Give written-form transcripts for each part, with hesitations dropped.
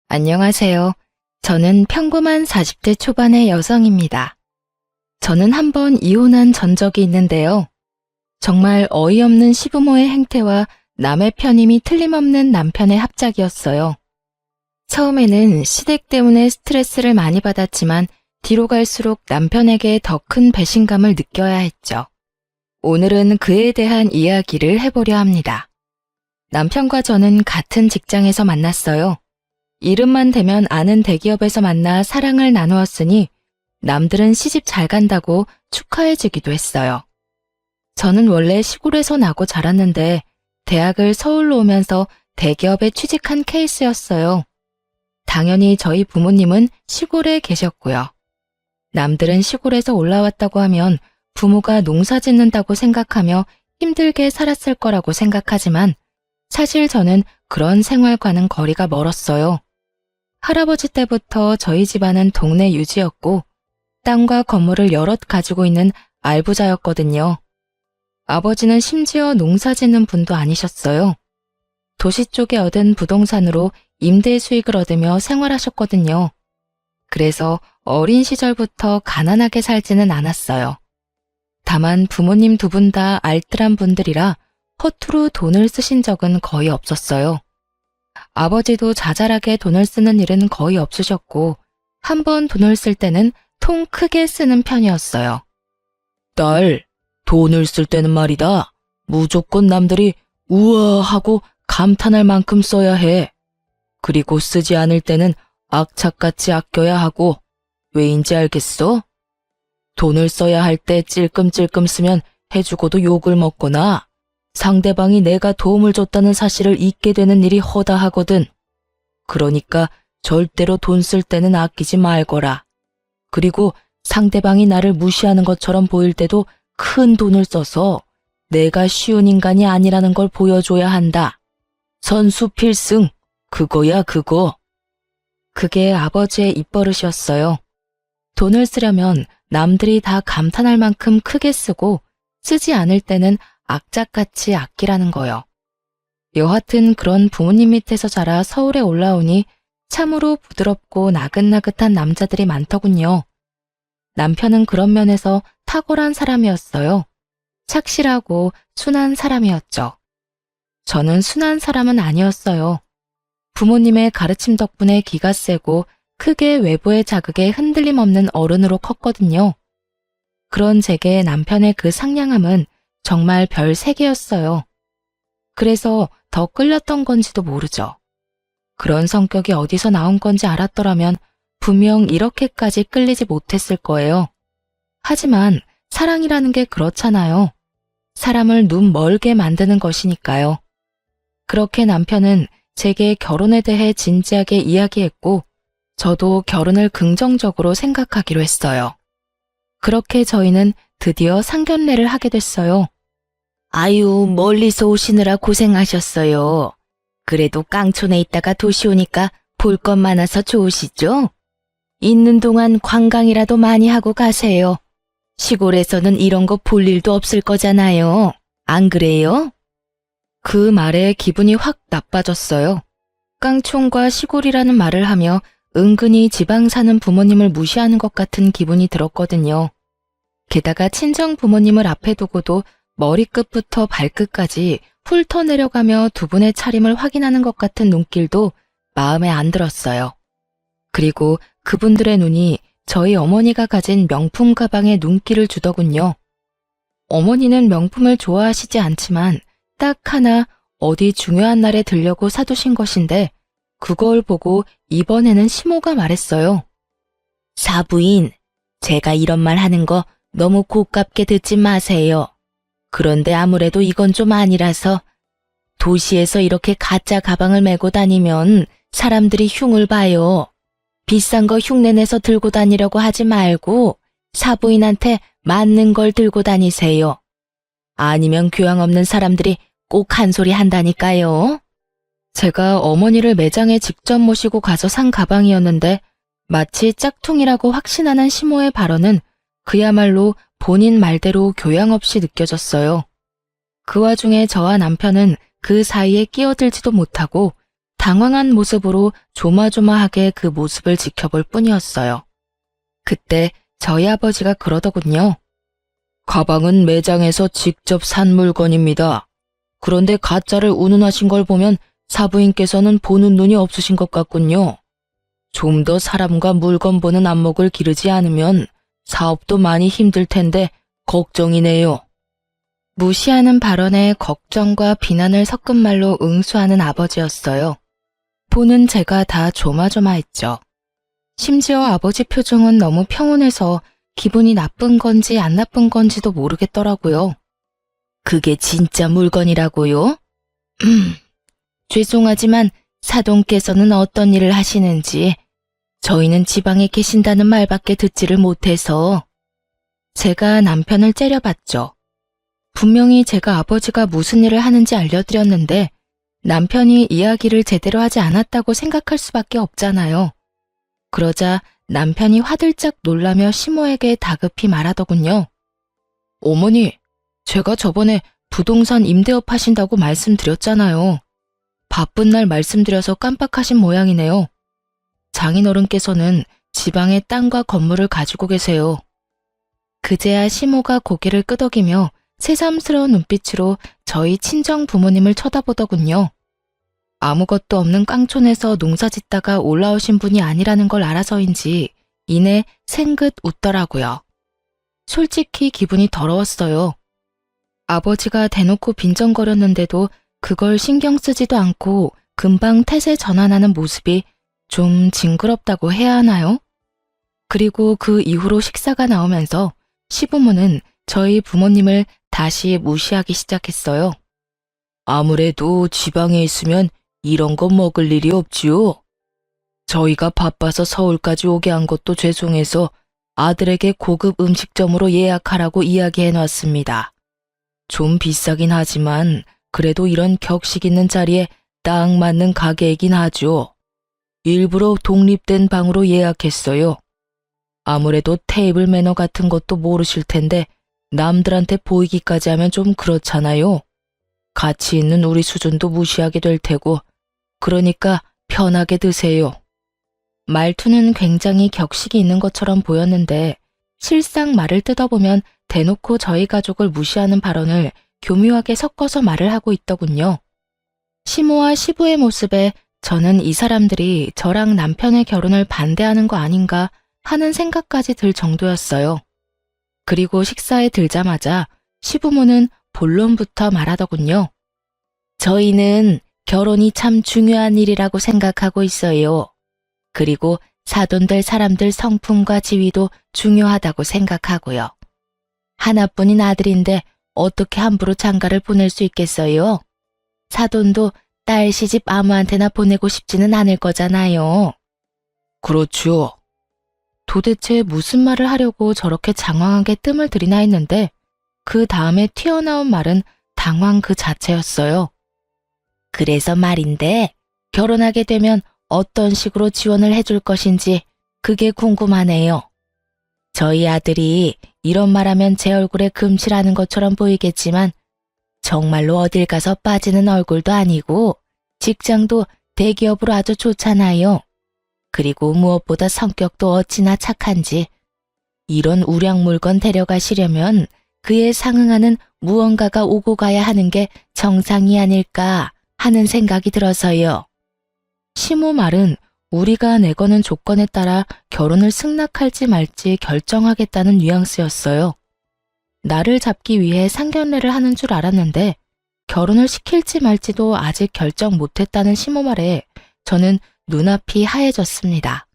안녕하세요. 저는 평범한 40대 초반의 여성입니다. 저는 한번 이혼한 전적이 있는데요. 정말 어이없는 시부모의 행태와 남의 편임이 틀림없는 남편의 합작이었어요. 처음에는 시댁 때문에 스트레스를 많이 받았지만 뒤로 갈수록 남편에게 더 큰 배신감을 느껴야 했죠. 오늘은 그에 대한 이야기를 해보려 합니다. 남편과 저는 같은 직장에서 만났어요. 이름만 대면 아는 대기업에서 만나 사랑을 나누었으니 남들은 시집 잘 간다고 축하해주기도 했어요. 저는 원래 시골에서 나고 자랐는데 대학을 서울로 오면서 대기업에 취직한 케이스였어요. 당연히 저희 부모님은 시골에 계셨고요. 남들은 시골에서 올라왔다고 하면 부모가 농사 짓는다고 생각하며 힘들게 살았을 거라고 생각하지만 사실 저는 그런 생활과는 거리가 멀었어요. 할아버지 때부터 저희 집안은 동네 유지였고 땅과 건물을 여럿 가지고 있는 알부자였거든요. 아버지는 심지어 농사 짓는 분도 아니셨어요. 도시 쪽에 얻은 부동산으로 임대 수익을 얻으며 생활하셨거든요. 그래서 어린 시절부터 가난하게 살지는 않았어요. 다만 부모님 두 분 다 알뜰한 분들이라 허투루 돈을 쓰신 적은 거의 없었어요. 아버지도 자잘하게 돈을 쓰는 일은 거의 없으셨고 한 번 돈을 쓸 때는 통 크게 쓰는 편이었어요. 딸, 돈을 쓸 때는 말이다. 무조건 남들이 우와 하고 감탄할 만큼 써야 해. 그리고 쓰지 않을 때는 악착같이 아껴야 하고 왜인지 알겠어? 돈을 써야 할 때 찔끔찔끔 쓰면 해주고도 욕을 먹거나 상대방이 내가 도움을 줬다는 사실을 잊게 되는 일이 허다하거든. 그러니까 절대로 돈 쓸 때는 아끼지 말거라. 그리고 상대방이 나를 무시하는 것처럼 보일 때도 큰 돈을 써서 내가 쉬운 인간이 아니라는 걸 보여줘야 한다. 선수 필승, 그거야 그거. 그게 아버지의 입버릇이었어요. 돈을 쓰려면 남들이 다 감탄할 만큼 크게 쓰고 쓰지 않을 때는 악착같이 아끼라는 거요. 여하튼 그런 부모님 밑에서 자라 서울에 올라오니 참으로 부드럽고 나긋나긋한 남자들이 많더군요. 남편은 그런 면에서 탁월한 사람이었어요. 착실하고 순한 사람이었죠. 저는 순한 사람은 아니었어요. 부모님의 가르침 덕분에 기가 세고 크게 외부의 자극에 흔들림 없는 어른으로 컸거든요. 그런 제게 남편의 그 상냥함은 정말 별 3개였어요. 그래서 더 끌렸던 건지도 모르죠. 그런 성격이 어디서 나온 건지 알았더라면 분명 이렇게까지 끌리지 못했을 거예요. 하지만 사랑이라는 게 그렇잖아요. 사람을 눈 멀게 만드는 것이니까요. 그렇게 남편은 제게 결혼에 대해 진지하게 이야기했고 저도 결혼을 긍정적으로 생각하기로 했어요. 그렇게 저희는 드디어 상견례를 하게 됐어요. 아유, 멀리서 오시느라 고생하셨어요. 그래도 깡촌에 있다가 도시 오니까 볼 것 많아서 좋으시죠? 있는 동안 관광이라도 많이 하고 가세요. 시골에서는 이런 거 볼 일도 없을 거잖아요. 안 그래요? 그 말에 기분이 확 나빠졌어요. 깡촌과 시골이라는 말을 하며 은근히 지방 사는 부모님을 무시하는 것 같은 기분이 들었거든요. 게다가 친정 부모님을 앞에 두고도 머리끝부터 발끝까지 훑어 내려가며 두 분의 차림을 확인하는 것 같은 눈길도 마음에 안 들었어요. 그리고 그분들의 눈이 저희 어머니가 가진 명품 가방에 눈길을 주더군요. 어머니는 명품을 좋아하시지 않지만 딱 하나 어디 중요한 날에 들려고 사두신 것인데 그걸 보고 이번에는 시모가 말했어요. 사부인, 제가 이런 말 하는 거 너무 고깝게 듣지 마세요. 그런데 아무래도 이건 좀 아니라서 도시에서 이렇게 가짜 가방을 메고 다니면 사람들이 흉을 봐요. 비싼 거 흉내내서 들고 다니려고 하지 말고 사부인한테 맞는 걸 들고 다니세요. 아니면 교양 없는 사람들이 꼭 한 소리 한다니까요. 제가 어머니를 매장에 직접 모시고 가서 산 가방이었는데 마치 짝퉁이라고 확신하는 시모의 발언은 그야말로 본인 말대로 교양 없이 느껴졌어요. 그 와중에 저와 남편은 그 사이에 끼어들지도 못하고 당황한 모습으로 조마조마하게 그 모습을 지켜볼 뿐이었어요. 그때 저희 아버지가 그러더군요. 가방은 매장에서 직접 산 물건입니다. 그런데 가짜를 운운하신 걸 보면 사부인께서는 보는 눈이 없으신 것 같군요. 좀 더 사람과 물건 보는 안목을 기르지 않으면 사업도 많이 힘들 텐데 걱정이네요. 무시하는 발언에 걱정과 비난을 섞은 말로 응수하는 아버지였어요. 보는 제가 다 조마조마했죠. 심지어 아버지 표정은 너무 평온해서 기분이 나쁜 건지 안 나쁜 건지도 모르겠더라고요. 그게 진짜 물건이라고요? 죄송하지만 사돈께서는 어떤 일을 하시는지 저희는 지방에 계신다는 말밖에 듣지를 못해서. 제가 남편을 째려봤죠. 분명히 제가 아버지가 무슨 일을 하는지 알려드렸는데 남편이 이야기를 제대로 하지 않았다고 생각할 수밖에 없잖아요. 그러자 남편이 화들짝 놀라며 시모에게 다급히 말하더군요. 어머니, 제가 저번에 부동산 임대업 하신다고 말씀드렸잖아요. 바쁜 날 말씀드려서 깜빡하신 모양이네요. 장인어른께서는 지방에 땅과 건물을 가지고 계세요. 그제야 시모가 고개를 끄덕이며 새삼스러운 눈빛으로 저희 친정 부모님을 쳐다보더군요. 아무것도 없는 깡촌에서 농사 짓다가 올라오신 분이 아니라는 걸 알아서인지 이내 생긋 웃더라고요. 솔직히 기분이 더러웠어요. 아버지가 대놓고 빈정거렸는데도 그걸 신경 쓰지도 않고 금방 태세 전환하는 모습이 좀 징그럽다고 해야 하나요? 그리고 그 이후로 식사가 나오면서 시부모는 저희 부모님을 다시 무시하기 시작했어요. 아무래도 지방에 있으면 이런 거 먹을 일이 없지요. 저희가 바빠서 서울까지 오게 한 것도 죄송해서 아들에게 고급 음식점으로 예약하라고 이야기해 놨습니다. 좀 비싸긴 하지만 그래도 이런 격식 있는 자리에 딱 맞는 가게이긴 하죠. 일부러 독립된 방으로 예약했어요. 아무래도 테이블 매너 같은 것도 모르실 텐데 남들한테 보이기까지 하면 좀 그렇잖아요. 가치 있는 우리 수준도 무시하게 될 테고 그러니까 편하게 드세요. 말투는 굉장히 격식이 있는 것처럼 보였는데 실상 말을 뜯어보면 대놓고 저희 가족을 무시하는 발언을 교묘하게 섞어서 말을 하고 있더군요. 시모와 시부의 모습에 저는 이 사람들이 저랑 남편의 결혼을 반대하는 거 아닌가 하는 생각까지 들 정도였어요. 그리고 식사에 들자마자 시부모는 본론부터 말하더군요. 저희는 결혼이 참 중요한 일이라고 생각하고 있어요. 그리고 사돈될 사람들 성품과 지위도 중요하다고 생각하고요. 하나뿐인 아들인데 어떻게 함부로 장가를 보낼 수 있겠어요? 사돈도 딸 시집 아무한테나 보내고 싶지는 않을 거잖아요. 그렇죠. 도대체 무슨 말을 하려고 저렇게 장황하게 뜸을 들이나 했는데 그 다음에 튀어나온 말은 당황 그 자체였어요. 그래서 말인데 결혼하게 되면 어떤 식으로 지원을 해줄 것인지 그게 궁금하네요. 저희 아들이 이런 말하면 제 얼굴에 금칠하는 것처럼 보이겠지만 정말로 어딜 가서 빠지는 얼굴도 아니고 직장도 대기업으로 아주 좋잖아요. 그리고 무엇보다 성격도 어찌나 착한지 이런 우량 물건 데려가시려면 그에 상응하는 무언가가 오고 가야 하는 게 정상이 아닐까 하는 생각이 들어서요. 시모 말은 우리가 내거는 조건에 따라 결혼을 승낙할지 말지 결정하겠다는 뉘앙스였어요. 나를 잡기 위해 상견례를 하는 줄 알았는데 결혼을 시킬지 말지도 아직 결정 못했다는 시모 말에 저는 눈앞이 하얘졌습니다.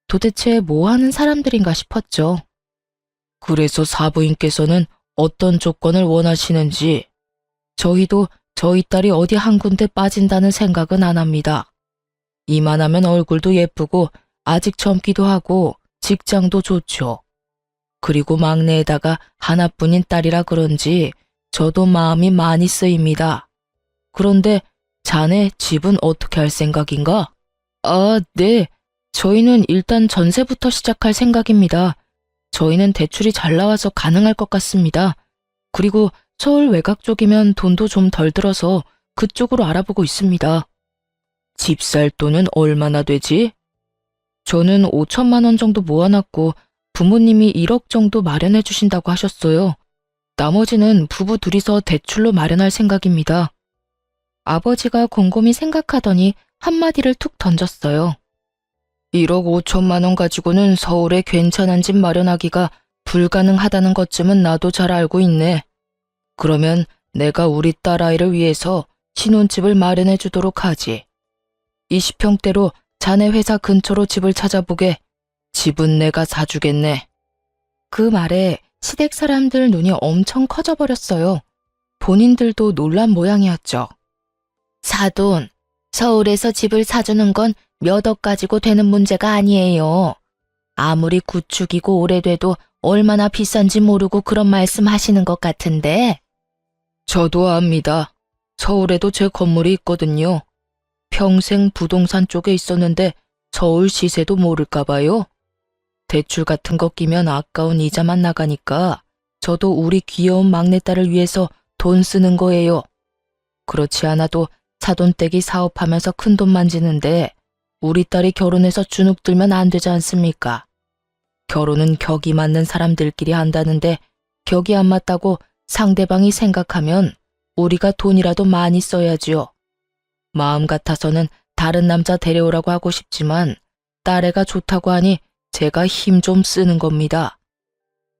도대체 뭐 하는 사람들인가 싶었죠. 그래서 사부인께서는 어떤 조건을 원하시는지 저희도 저희 딸이 어디 한 군데 빠진다는 생각은 안 합니다. 이만하면 얼굴도 예쁘고 아직 젊기도 하고 직장도 좋죠. 그리고 막내에다가 하나뿐인 딸이라 그런지 저도 마음이 많이 쓰입니다. 그런데 자네 집은 어떻게 할 생각인가? 아, 네. 저희는 일단 전세부터 시작할 생각입니다. 저희는 대출이 잘 나와서 가능할 것 같습니다. 그리고 서울 외곽 쪽이면 돈도 좀 덜 들어서 그쪽으로 알아보고 있습니다. 집 살 돈은 얼마나 되지? 저는 5천만 원 정도 모아놨고 부모님이 1억 정도 마련해 주신다고 하셨어요. 나머지는 부부 둘이서 대출로 마련할 생각입니다. 아버지가 곰곰이 생각하더니 한마디를 툭 던졌어요. 1억 5천만 원 가지고는 서울에 괜찮은 집 마련하기가 불가능하다는 것쯤은 나도 잘 알고 있네. 그러면 내가 우리 딸아이를 위해서 신혼집을 마련해 주도록 하지. 20평대로 자네 회사 근처로 집을 찾아보게. 집은 내가 사주겠네. 그 말에 시댁 사람들 눈이 엄청 커져버렸어요. 본인들도 놀란 모양이었죠. 사돈, 서울에서 집을 사주는 건 몇 억 가지고 되는 문제가 아니에요. 아무리 구축이고 오래돼도 얼마나 비싼지 모르고 그런 말씀 하시는 것 같은데. 저도 압니다. 서울에도 제 건물이 있거든요. 평생 부동산 쪽에 있었는데 서울 시세도 모를까 봐요. 대출 같은 거 끼면 아까운 이자만 나가니까 저도 우리 귀여운 막내딸을 위해서 돈 쓰는 거예요. 그렇지 않아도 사돈댁이 사업하면서 큰돈 만지는데 우리 딸이 결혼해서 주눅 들면 안 되지 않습니까? 결혼은 격이 맞는 사람들끼리 한다는데 격이 안 맞다고 상대방이 생각하면 우리가 돈이라도 많이 써야지요. 마음 같아서는 다른 남자 데려오라고 하고 싶지만 딸애가 좋다고 하니 제가 힘 좀 쓰는 겁니다.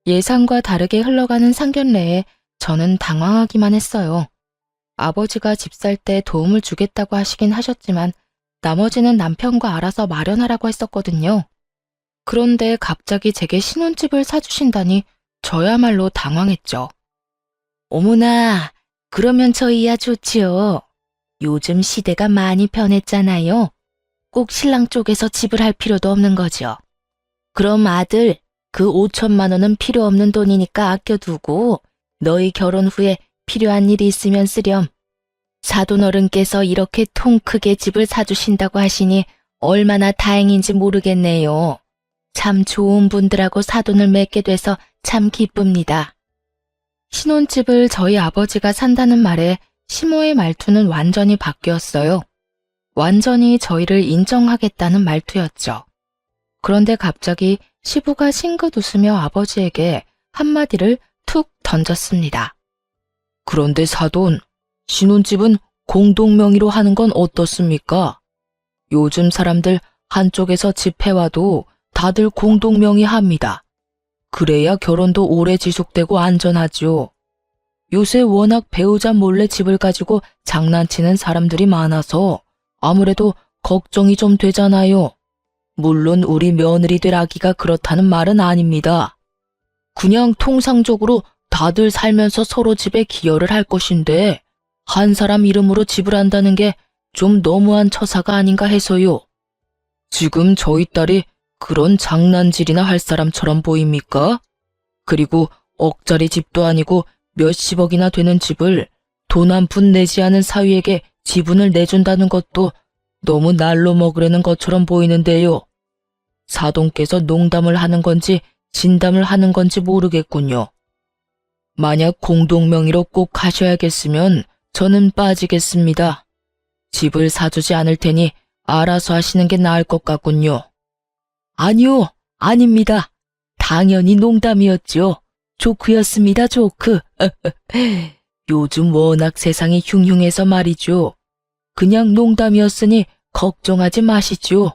예상과 다르게 흘러가는 상견례에 저는 당황하기만 했어요. 아버지가 집 살 때 도움을 주겠다고 하시긴 하셨지만 나머지는 남편과 알아서 마련하라고 했었거든요. 그런데 갑자기 제게 신혼집을 사주신다니 저야말로 당황했죠. 어머나, 그러면 저희야 좋지요. 요즘 시대가 많이 변했잖아요. 꼭 신랑 쪽에서 집을 할 필요도 없는 거죠. 그럼 아들, 그 5천만 원은 필요 없는 돈이니까 아껴두고 너희 결혼 후에 필요한 일이 있으면 쓰렴. 사돈 어른께서 이렇게 통 크게 집을 사주신다고 하시니 얼마나 다행인지 모르겠네요. 참 좋은 분들하고 사돈을 맺게 돼서 참 기쁩니다. 신혼집을 저희 아버지가 산다는 말에 시모의 말투는 완전히 바뀌었어요. 완전히 저희를 인정하겠다는 말투였죠. 그런데 갑자기 시부가 싱긋 웃으며 아버지에게 한마디를 툭 던졌습니다. 그런데 사돈, 신혼집은 공동명의로 하는 건 어떻습니까? 요즘 사람들 한쪽에서 집 해와도 다들 공동명의 합니다. 그래야 결혼도 오래 지속되고 안전하죠. 요새 워낙 배우자 몰래 집을 가지고 장난치는 사람들이 많아서 아무래도 걱정이 좀 되잖아요. 물론 우리 며느리 될 아기가 그렇다는 말은 아닙니다. 그냥 통상적으로 다들 살면서 서로 집에 기여를 할 것인데 한 사람 이름으로 집을 한다는 게 좀 너무한 처사가 아닌가 해서요. 지금 저희 딸이 그런 장난질이나 할 사람처럼 보입니까? 그리고 억짜리 집도 아니고 몇십억이나 되는 집을 돈 한 푼 내지 않은 사위에게 지분을 내준다는 것도 너무 날로 먹으려는 것처럼 보이는데요. 사돈께서 농담을 하는 건지 진담을 하는 건지 모르겠군요. 만약 공동명의로 꼭 하셔야겠으면 저는 빠지겠습니다. 집을 사주지 않을 테니 알아서 하시는 게 나을 것 같군요. 아니요, 아닙니다. 당연히 농담이었죠. 조크였습니다, 조크. 요즘 워낙 세상이 흉흉해서 말이죠. 그냥 농담이었으니 걱정하지 마시죠.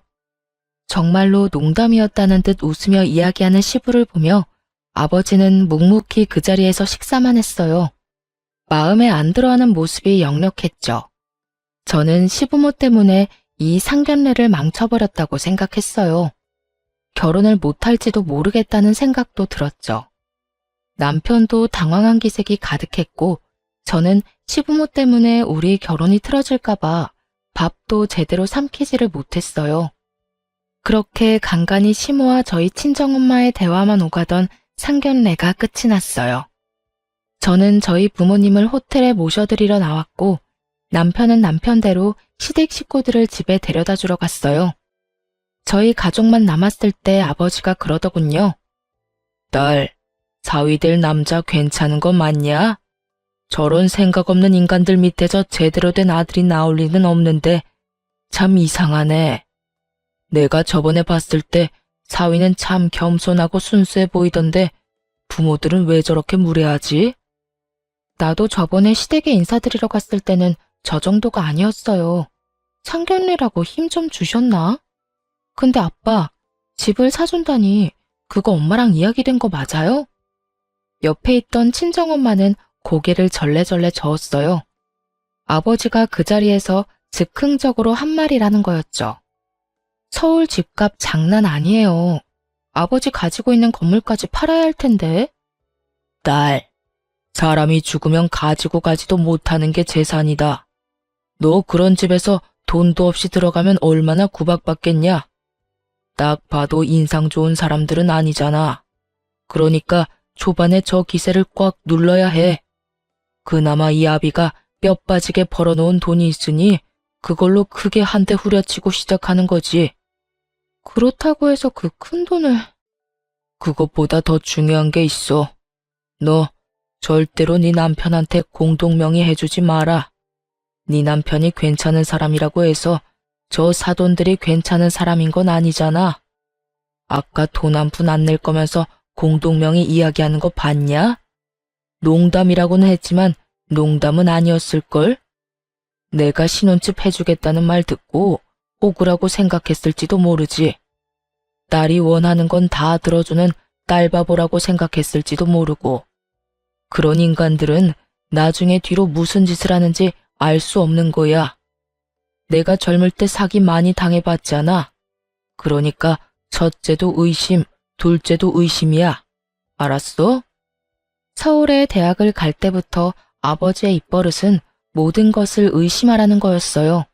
정말로 농담이었다는 듯 웃으며 이야기하는 시부를 보며 아버지는 묵묵히 그 자리에서 식사만 했어요. 마음에 안 들어하는 모습이 역력했죠. 저는 시부모 때문에 이 상견례를 망쳐버렸다고 생각했어요. 결혼을 못할지도 모르겠다는 생각도 들었죠. 남편도 당황한 기색이 가득했고 저는 시부모 때문에 우리 결혼이 틀어질까봐 밥도 제대로 삼키지를 못했어요. 그렇게 간간히 시모와 저희 친정엄마의 대화만 오가던 상견례가 끝이 났어요. 저는 저희 부모님을 호텔에 모셔드리러 나왔고 남편은 남편대로 시댁 식구들을 집에 데려다 주러 갔어요. 저희 가족만 남았을 때 아버지가 그러더군요. 딸, 사위될 남자 괜찮은 거 맞냐? 저런 생각 없는 인간들 밑에서 제대로 된 아들이 나올 리는 없는데 참 이상하네. 내가 저번에 봤을 때 사위는 참 겸손하고 순수해 보이던데 부모들은 왜 저렇게 무례하지? 나도 저번에 시댁에 인사드리러 갔을 때는 저 정도가 아니었어요. 상견례라고 힘 좀 주셨나? 근데 아빠, 집을 사준다니 그거 엄마랑 이야기된 거 맞아요? 옆에 있던 친정엄마는 고개를 절레절레 저었어요. 아버지가 그 자리에서 즉흥적으로 한 말이라는 거였죠. 서울 집값 장난 아니에요. 아버지 가지고 있는 건물까지 팔아야 할 텐데. 딸, 사람이 죽으면 가지고 가지도 못하는 게 재산이다. 너 그런 집에서 돈도 없이 들어가면 얼마나 구박받겠냐? 딱 봐도 인상 좋은 사람들은 아니잖아. 그러니까 초반에 저 기세를 꽉 눌러야 해. 그나마 이 아비가 뼈 빠지게 벌어놓은 돈이 있으니 그걸로 크게 한 대 후려치고 시작하는 거지. 그렇다고 해서 그 큰 돈을... 그것보다 더 중요한 게 있어. 너 절대로 네 남편한테 공동명의 해주지 마라. 네 남편이 괜찮은 사람이라고 해서 저 사돈들이 괜찮은 사람인 건 아니잖아. 아까 돈 한 푼 안 낼 거면서 공동명의 이야기하는 거 봤냐? 농담이라고는 했지만 농담은 아니었을걸? 내가 신혼집 해주겠다는 말 듣고 억울하고 생각했을지도 모르지. 딸이 원하는 건 다 들어주는 딸바보라고 생각했을지도 모르고. 그런 인간들은 나중에 뒤로 무슨 짓을 하는지 알 수 없는 거야. 내가 젊을 때 사기 많이 당해봤잖아. 그러니까 첫째도 의심, 둘째도 의심이야. 알았어? 서울에 대학을 갈 때부터 아버지의 입버릇은 모든 것을 의심하라는 거였어요.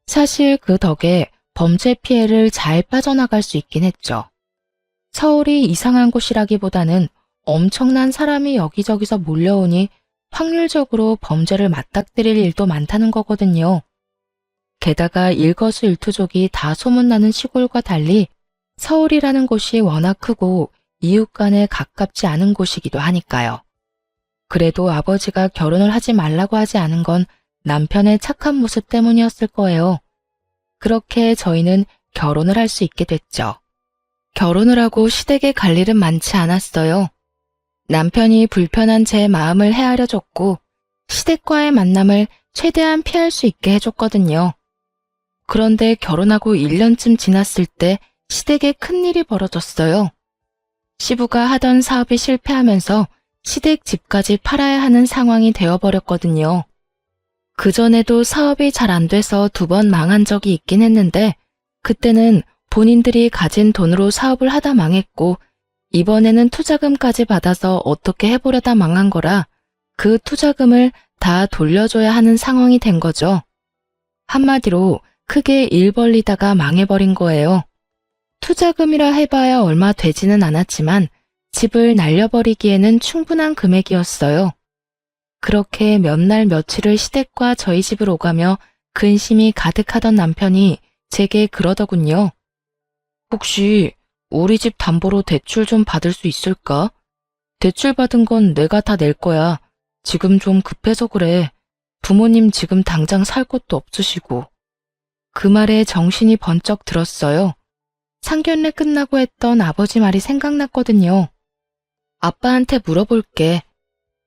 사실 그 덕에 범죄 피해를 잘 빠져나갈 수 있긴 했죠. 서울이 이상한 곳이라기보다는 엄청난 사람이 여기저기서 몰려오니 확률적으로 범죄를 맞닥뜨릴 일도 많다는 거거든요. 게다가 일거수일투족이 다 소문나는 시골과 달리 서울이라는 곳이 워낙 크고 이웃 간에 가깝지 않은 곳이기도 하니까요. 그래도 아버지가 결혼을 하지 말라고 하지 않은 건 남편의 착한 모습 때문이었을 거예요. 그렇게 저희는 결혼을 할 수 있게 됐죠. 결혼을 하고 시댁에 갈 일은 많지 않았어요. 남편이 불편한 제 마음을 헤아려 줬고 시댁과의 만남을 최대한 피할 수 있게 해줬거든요. 그런데 결혼하고 1년쯤 지났을 때 시댁에 큰일이 벌어졌어요. 시부가 하던 사업이 실패하면서 시댁 집까지 팔아야 하는 상황이 되어버렸거든요. 그전에도 사업이 잘 안 돼서 2번 망한 적이 있긴 했는데 그때는 본인들이 가진 돈으로 사업을 하다 망했고 이번에는 투자금까지 받아서 어떻게 해보려다 망한 거라 그 투자금을 다 돌려줘야 하는 상황이 된 거죠. 한마디로 크게 일 벌리다가 망해버린 거예요. 투자금이라 해봐야 얼마 되지는 않았지만 집을 날려버리기에는 충분한 금액이었어요. 그렇게 몇 날 며칠을 시댁과 저희 집을 오가며 근심이 가득하던 남편이 제게 그러더군요. 혹시 우리 집 담보로 대출 좀 받을 수 있을까? 대출 받은 건 내가 다 낼 거야. 지금 좀 급해서 그래. 부모님 지금 당장 살 곳도 없으시고. 그 말에 정신이 번쩍 들었어요. 상견례 끝나고 했던 아버지 말이 생각났거든요. 아빠한테 물어볼게.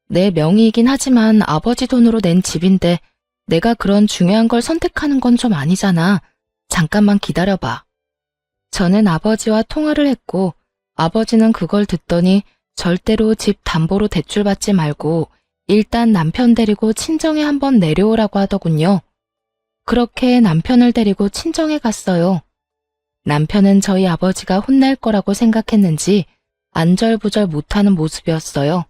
내 명의이긴 하지만 아버지 돈으로 낸 집인데 내가 그런 중요한 걸 선택하는 건 좀 아니잖아. 잠깐만 기다려봐. 저는 아버지와 통화를 했고 아버지는 그걸 듣더니 절대로 집 담보로 대출받지 말고 일단 남편 데리고 친정에 한번 내려오라고 하더군요. 그렇게 남편을 데리고 친정에 갔어요. 남편은 저희 아버지가 혼날 거라고 생각했는지 안절부절 못하는 모습이었어요.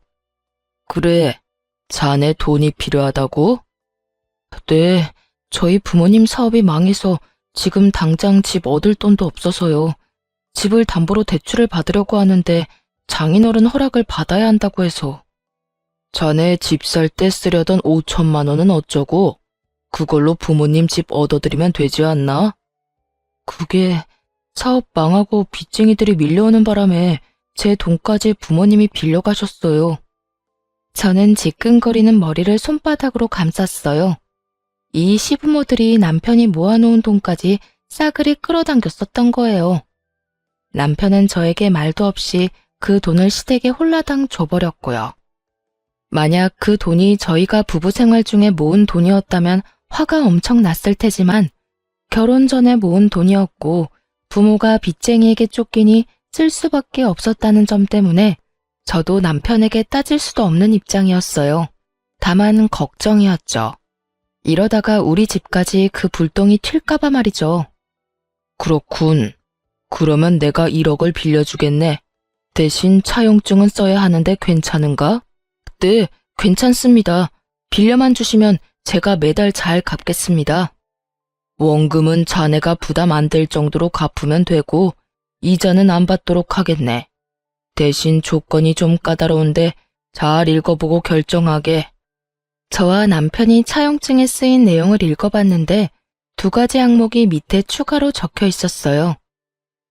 그래, 자네 돈이 필요하다고? 네, 저희 부모님 사업이 망해서 지금 당장 집 얻을 돈도 없어서요. 집을 담보로 대출을 받으려고 하는데 장인어른 허락을 받아야 한다고 해서. 자네 집 살 때 쓰려던 5천만 원은 어쩌고? 그걸로 부모님 집 얻어드리면 되지 않나? 그게 사업 망하고 빚쟁이들이 밀려오는 바람에 제 돈까지 부모님이 빌려가셨어요. 저는 지끈거리는 머리를 손바닥으로 감쌌어요. 이 시부모들이 남편이 모아놓은 돈까지 싸그리 끌어당겼었던 거예요. 남편은 저에게 말도 없이 그 돈을 시댁에 홀라당 줘버렸고요. 만약 그 돈이 저희가 부부 생활 중에 모은 돈이었다면 화가 엄청 났을 테지만 결혼 전에 모은 돈이었고 부모가 빚쟁이에게 쫓기니 쓸 수밖에 없었다는 점 때문에 저도 남편에게 따질 수도 없는 입장이었어요. 다만 걱정이었죠. 이러다가 우리 집까지 그 불똥이 튈까봐 말이죠. 그렇군. 그러면 내가 1억을 빌려주겠네. 대신 차용증은 써야 하는데 괜찮은가? 네, 괜찮습니다. 빌려만 주시면 제가 매달 잘 갚겠습니다. 원금은 자네가 부담 안 될 정도로 갚으면 되고 이자는 안 받도록 하겠네. 대신 조건이 좀 까다로운데 잘 읽어보고 결정하게. 저와 남편이 차용증에 쓰인 내용을 읽어봤는데 2가지 항목이 밑에 추가로 적혀 있었어요.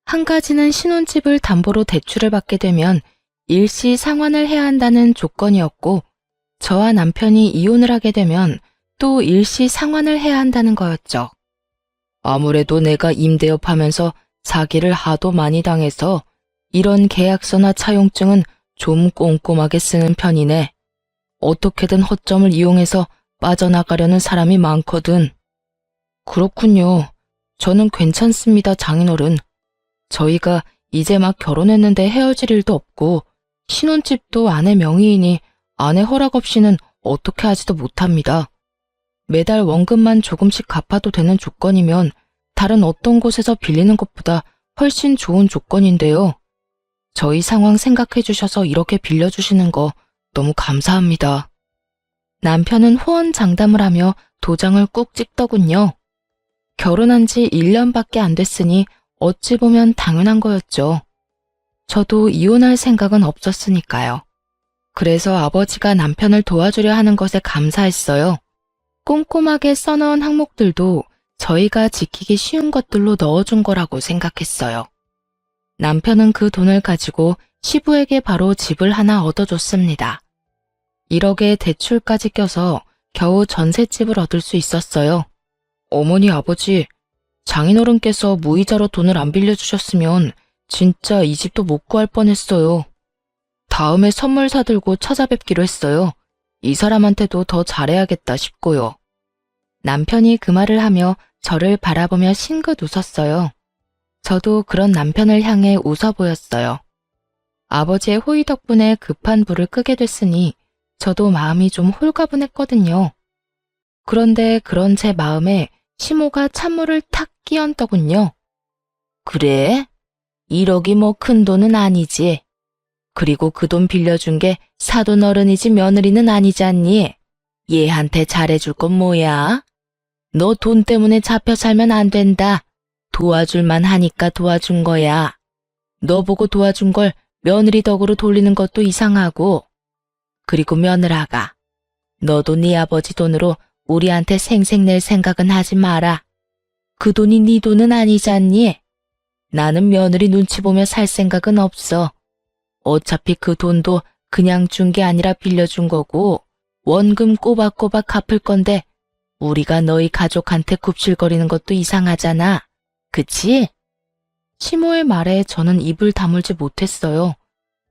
한 가지는 신혼집을 담보로 대출을 받게 되면 일시 상환을 해야 한다는 조건이었고 저와 남편이 이혼을 하게 되면 또 일시 상환을 해야 한다는 거였죠. 아무래도 내가 임대업 하면서 사기를 하도 많이 당해서 이런 계약서나 차용증은 좀 꼼꼼하게 쓰는 편이네. 어떻게든 허점을 이용해서 빠져나가려는 사람이 많거든. 그렇군요. 저는 괜찮습니다, 장인어른. 저희가 이제 막 결혼했는데 헤어질 일도 없고 신혼집도 아내 명의이니 아내 허락 없이는 어떻게 하지도 못합니다. 매달 원금만 조금씩 갚아도 되는 조건이면 다른 어떤 곳에서 빌리는 것보다 훨씬 좋은 조건인데요. 저희 상황 생각해 주셔서 이렇게 빌려주시는 거 너무 감사합니다. 남편은 호언장담을 하며 도장을 꾹 찍더군요. 결혼한 지 1년밖에 안 됐으니 어찌 보면 당연한 거였죠. 저도 이혼할 생각은 없었으니까요. 그래서 아버지가 남편을 도와주려 하는 것에 감사했어요. 꼼꼼하게 써놓은 항목들도 저희가 지키기 쉬운 것들로 넣어준 거라고 생각했어요. 남편은 그 돈을 가지고 시부에게 바로 집을 하나 얻어줬습니다. 1억에 대출까지 껴서 겨우 전셋집을 얻을 수 있었어요. 어머니, 아버지, 장인어른께서 무이자로 돈을 안 빌려주셨으면 진짜 이 집도 못 구할 뻔했어요. 다음에 선물 사들고 찾아뵙기로 했어요. 이 사람한테도 더 잘해야겠다 싶고요. 남편이 그 말을 하며 저를 바라보며 싱긋 웃었어요. 저도 그런 남편을 향해 웃어 보였어요. 아버지의 호의 덕분에 급한 불을 끄게 됐으니 저도 마음이 좀 홀가분했거든요. 그런데 그런 제 마음에 시모가 찬물을 탁 끼얹더군요. 그래? 1억이 뭐 큰 돈은 아니지. 그리고 그 돈 빌려준 게 사돈 어른이지 며느리는 아니지 않니? 얘한테 잘해줄 건 뭐야? 너 돈 때문에 잡혀 살면 안 된다. 도와줄만 하니까 도와준 거야. 너 보고 도와준 걸 며느리 덕으로 돌리는 것도 이상하고. 그리고 며느라가, 너도 네 아버지 돈으로 우리한테 생색 낼 생각은 하지 마라. 그 돈이 네 돈은 아니잖니? 나는 며느리 눈치 보며 살 생각은 없어. 어차피 그 돈도 그냥 준 게 아니라 빌려준 거고 원금 꼬박꼬박 갚을 건데 우리가 너희 가족한테 굽실거리는 것도 이상하잖아. 그치? 시모의 말에 저는 입을 다물지 못했어요.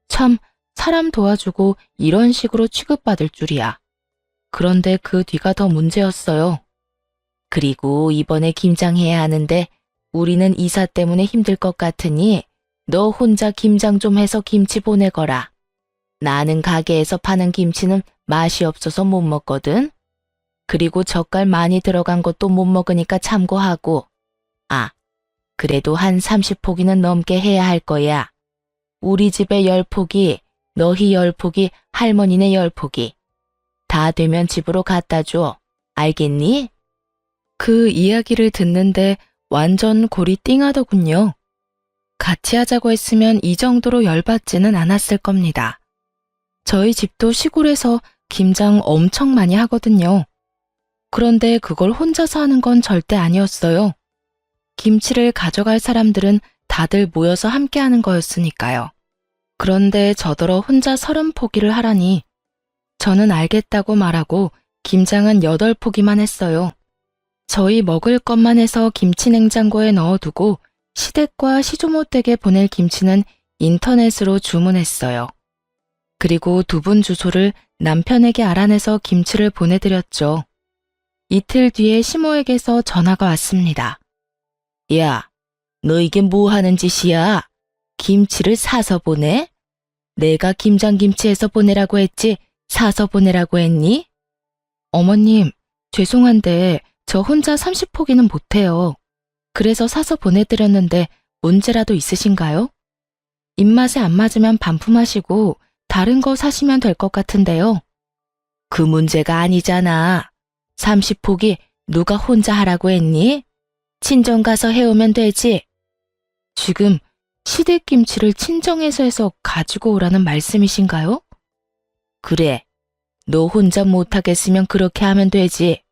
참, 사람 도와주고 이런 식으로 취급받을 줄이야. 그런데 그 뒤가 더 문제였어요. 그리고 이번에 김장해야 하는데 우리는 이사 때문에 힘들 것 같으니 너 혼자 김장 좀 해서 김치 보내거라. 나는 가게에서 파는 김치는 맛이 없어서 못 먹거든. 그리고 젓갈 많이 들어간 것도 못 먹으니까 참고하고. 아, 그래도 한 30포기는 넘게 해야 할 거야. 우리 집에 10포기, 너희 10포기, 할머니네 10포기. 다 되면 집으로 갖다 줘. 알겠니? 그 이야기를 듣는데 완전 골이 띵하더군요. 같이 하자고 했으면 이 정도로 열받지는 않았을 겁니다. 저희 집도 시골에서 김장 엄청 많이 하거든요. 그런데 그걸 혼자서 하는 건 절대 아니었어요. 김치를 가져갈 사람들은 다들 모여서 함께 하는 거였으니까요. 그런데 저더러 혼자 30포기를 하라니 저는 알겠다고 말하고 김장은 8포기만 했어요. 저희 먹을 것만 해서 김치 냉장고에 넣어두고 시댁과 시조모 댁에 보낼 김치는 인터넷으로 주문했어요. 그리고 두 분 주소를 남편에게 알아내서 김치를 보내드렸죠. 이틀 뒤에 시모에게서 전화가 왔습니다. 야, 너 이게 뭐 하는 짓이야? 김치를 사서 보내? 내가 김장김치에서 보내라고 했지 사서 보내라고 했니? 어머님, 죄송한데 저 혼자 30포기는 못해요. 그래서 사서 보내드렸는데 문제라도 있으신가요? 입맛에 안 맞으면 반품하시고 다른 거 사시면 될 것 같은데요. 그 문제가 아니잖아. 30포기 누가 혼자 하라고 했니? 친정 가서 해오면 되지. 지금 시댁김치를 친정에서 해서 가지고 오라는 말씀이신가요? 그래. 너 혼자 못하겠으면 그렇게 하면 되지.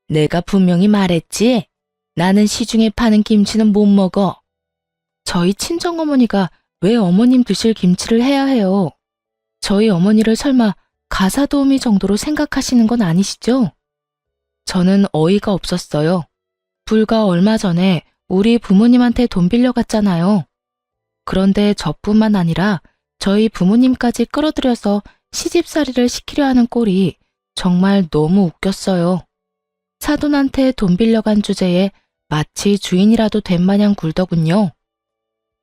내가 분명히 말했지. 나는 시중에 파는 김치는 못 먹어. 저희 친정어머니가 왜 어머님 드실 김치를 해야 해요? 저희 어머니를 설마 가사도우미 정도로 생각하시는 건 아니시죠? 저는 어이가 없었어요. 불과 얼마 전에 우리 부모님한테 돈 빌려갔잖아요. 그런데 저뿐만 아니라 저희 부모님까지 끌어들여서 시집살이를 시키려 하는 꼴이 정말 너무 웃겼어요. 사돈한테 돈 빌려간 주제에 마치 주인이라도 된 마냥 굴더군요.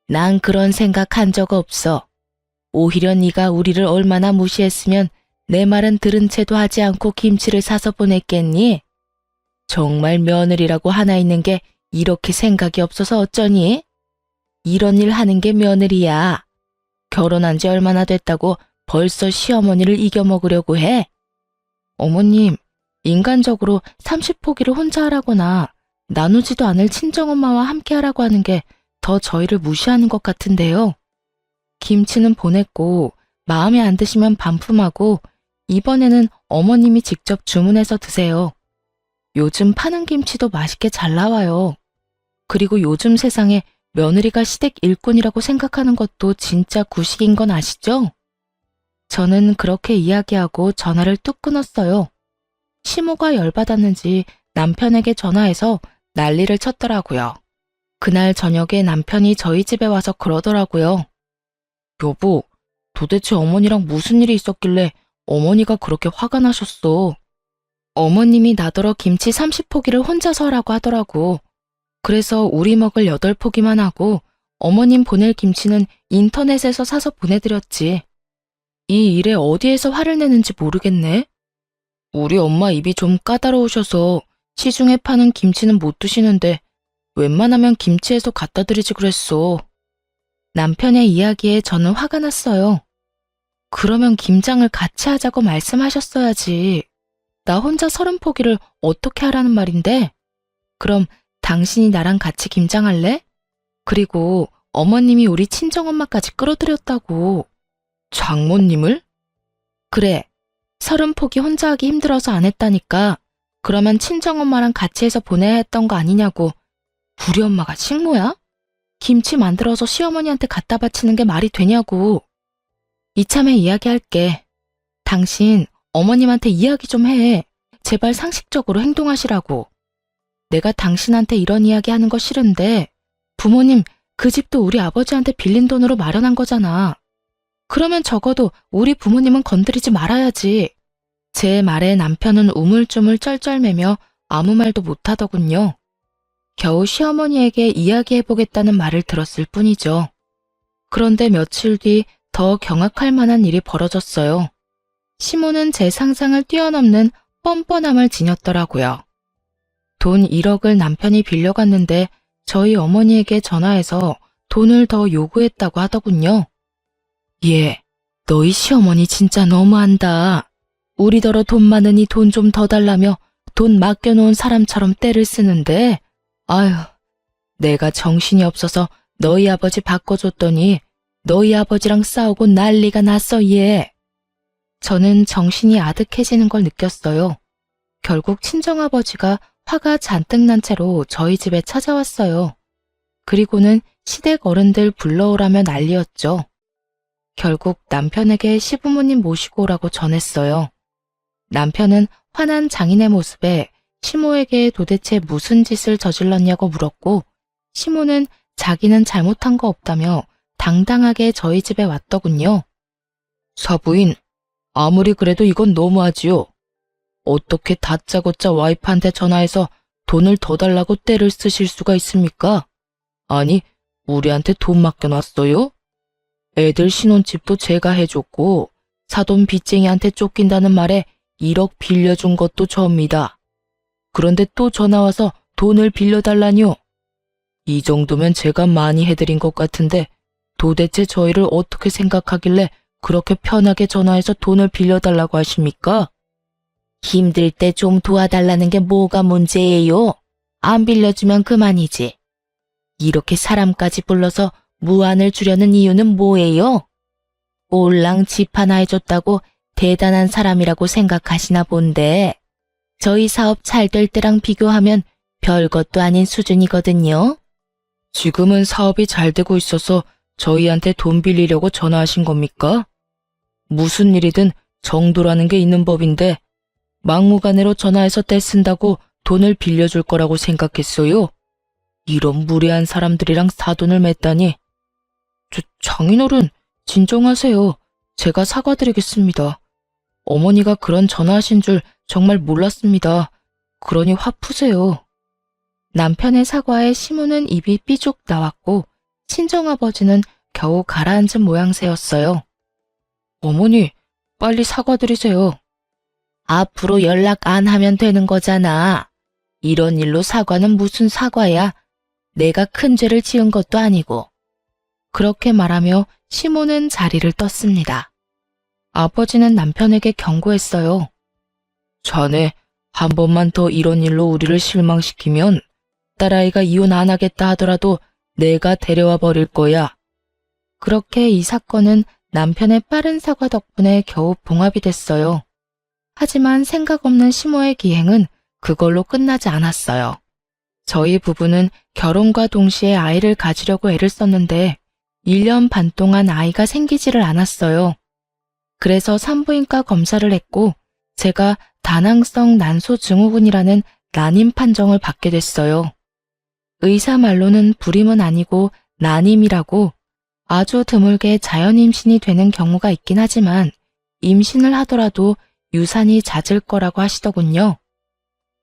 난 그런 생각한 적 없어. 오히려 네가 우리를 얼마나 무시했으면 내 말은 들은 채도 하지 않고 김치를 사서 보냈겠니? 정말 며느리라고 하나 있는 게 이렇게 생각이 없어서 어쩌니? 이런 일 하는 게 며느리야. 결혼한 지 얼마나 됐다고 벌써 시어머니를 이겨먹으려고 해? 어머님, 인간적으로 30포기를 혼자 하라거나 나누지도 않을 친정엄마와 함께 하라고 하는 게 더 저희를 무시하는 것 같은데요. 김치는 보냈고 마음에 안 드시면 반품하고 이번에는 어머님이 직접 주문해서 드세요. 요즘 파는 김치도 맛있게 잘 나와요. 그리고 요즘 세상에 며느리가 시댁 일꾼이라고 생각하는 것도 진짜 구식인 건 아시죠? 저는 그렇게 이야기하고 전화를 뚝 끊었어요. 시모가 열받았는지 남편에게 전화해서 난리를 쳤더라고요. 그날 저녁에 남편이 저희 집에 와서 그러더라고요. 여보, 도대체 어머니랑 무슨 일이 있었길래 어머니가 그렇게 화가 나셨어? 어머님이 나더러 김치 30포기를 혼자서 하라고 하더라고. 그래서 우리 먹을 8포기만 하고 어머님 보낼 김치는 인터넷에서 사서 보내드렸지. 이 일에 어디에서 화를 내는지 모르겠네. 우리 엄마 입이 좀 까다로우셔서 시중에 파는 김치는 못 드시는데 웬만하면 김치에서 갖다 드리지 그랬어. 남편의 이야기에 저는 화가 났어요. 그러면 김장을 같이 하자고 말씀하셨어야지. 나 혼자 30포기를 어떻게 하라는 말인데? 그럼 당신이 나랑 같이 김장할래? 그리고 어머님이 우리 친정엄마까지 끌어들였다고. 장모님을? 그래. 30포기 혼자 하기 힘들어서 안 했다니까. 그러면 친정엄마랑 같이 해서 보내야 했던 거 아니냐고. 우리 엄마가 식모야? 김치 만들어서 시어머니한테 갖다 바치는 게 말이 되냐고. 이참에 이야기할게. 당신 어머님한테 이야기 좀 해. 제발 상식적으로 행동하시라고. 내가 당신한테 이런 이야기 하는 거 싫은데 부모님 그 집도 우리 아버지한테 빌린 돈으로 마련한 거잖아. 그러면 적어도 우리 부모님은 건드리지 말아야지. 제 말에 남편은 우물쭈물 쩔쩔매며 아무 말도 못하더군요. 겨우 시어머니에게 이야기해보겠다는 말을 들었을 뿐이죠. 그런데 며칠 뒤 더 경악할 만한 일이 벌어졌어요. 시모는 제 상상을 뛰어넘는 뻔뻔함을 지녔더라고요. 돈 1억을 남편이 빌려갔는데 저희 어머니에게 전화해서 돈을 더 요구했다고 하더군요. 예, 너희 시어머니 진짜 너무한다. 우리더러 돈 많으니 돈 좀 더 달라며 돈 맡겨놓은 사람처럼 떼를 쓰는데 아휴, 내가 정신이 없어서 너희 아버지 바꿔줬더니 너희 아버지랑 싸우고 난리가 났어 얘. 저는 정신이 아득해지는 걸 느꼈어요. 결국 친정아버지가 화가 잔뜩 난 채로 저희 집에 찾아왔어요. 그리고는 시댁 어른들 불러오라며 난리였죠. 결국 남편에게 시부모님 모시고 오라고 전했어요. 남편은 화난 장인의 모습에 시모에게 도대체 무슨 짓을 저질렀냐고 물었고, 시모는 자기는 잘못한 거 없다며 당당하게 저희 집에 왔더군요. 사부인, 아무리 그래도 이건 너무하지요. 어떻게 다짜고짜 와이프한테 전화해서 돈을 더 달라고 떼를 쓰실 수가 있습니까? 아니, 우리한테 돈 맡겨놨어요? 애들 신혼집도 제가 해줬고 사돈 빚쟁이한테 쫓긴다는 말에 1억 빌려준 것도 저입니다. 그런데 또 전화와서 돈을 빌려달라뇨. 이 정도면 제가 많이 해드린 것 같은데 도대체 저희를 어떻게 생각하길래 그렇게 편하게 전화해서 돈을 빌려달라고 하십니까? 힘들 때 좀 도와달라는 게 뭐가 문제예요? 안 빌려주면 그만이지. 이렇게 사람까지 불러서 무안을 주려는 이유는 뭐예요? 올랑 집 하나 해줬다고 대단한 사람이라고 생각하시나 본데 저희 사업 잘 될 때랑 비교하면 별것도 아닌 수준이거든요. 지금은 사업이 잘 되고 있어서 저희한테 돈 빌리려고 전화하신 겁니까? 무슨 일이든 정도라는 게 있는 법인데 막무가내로 전화해서 떼쓴다고 돈을 빌려줄 거라고 생각했어요? 이런 무례한 사람들이랑 사돈을 맺다니. 장인어른, 진정하세요. 제가 사과드리겠습니다. 어머니가 그런 전화하신 줄 정말 몰랐습니다. 그러니 화 푸세요. 남편의 사과에 시모는 입이 삐죽 나왔고 친정아버지는 겨우 가라앉은 모양새였어요. 어머니, 빨리 사과드리세요. 앞으로 연락 안 하면 되는 거잖아. 이런 일로 사과는 무슨 사과야. 내가 큰 죄를 지은 것도 아니고. 그렇게 말하며 시모는 자리를 떴습니다. 아버지는 남편에게 경고했어요. 자네, 한 번만 더 이런 일로 우리를 실망시키면 딸아이가 이혼 안 하겠다 하더라도 내가 데려와 버릴 거야. 그렇게 이 사건은 남편의 빠른 사과 덕분에 겨우 봉합이 됐어요. 하지만 생각 없는 시모의 기행은 그걸로 끝나지 않았어요. 저희 부부는 결혼과 동시에 아이를 가지려고 애를 썼는데 1년 반 동안 아이가 생기지를 않았어요. 그래서 산부인과 검사를 했고 제가 다낭성 난소증후군이라는 난임 판정을 받게 됐어요. 의사 말로는 불임은 아니고 난임이라고 아주 드물게 자연 임신이 되는 경우가 있긴 하지만 임신을 하더라도 유산이 잦을 거라고 하시더군요.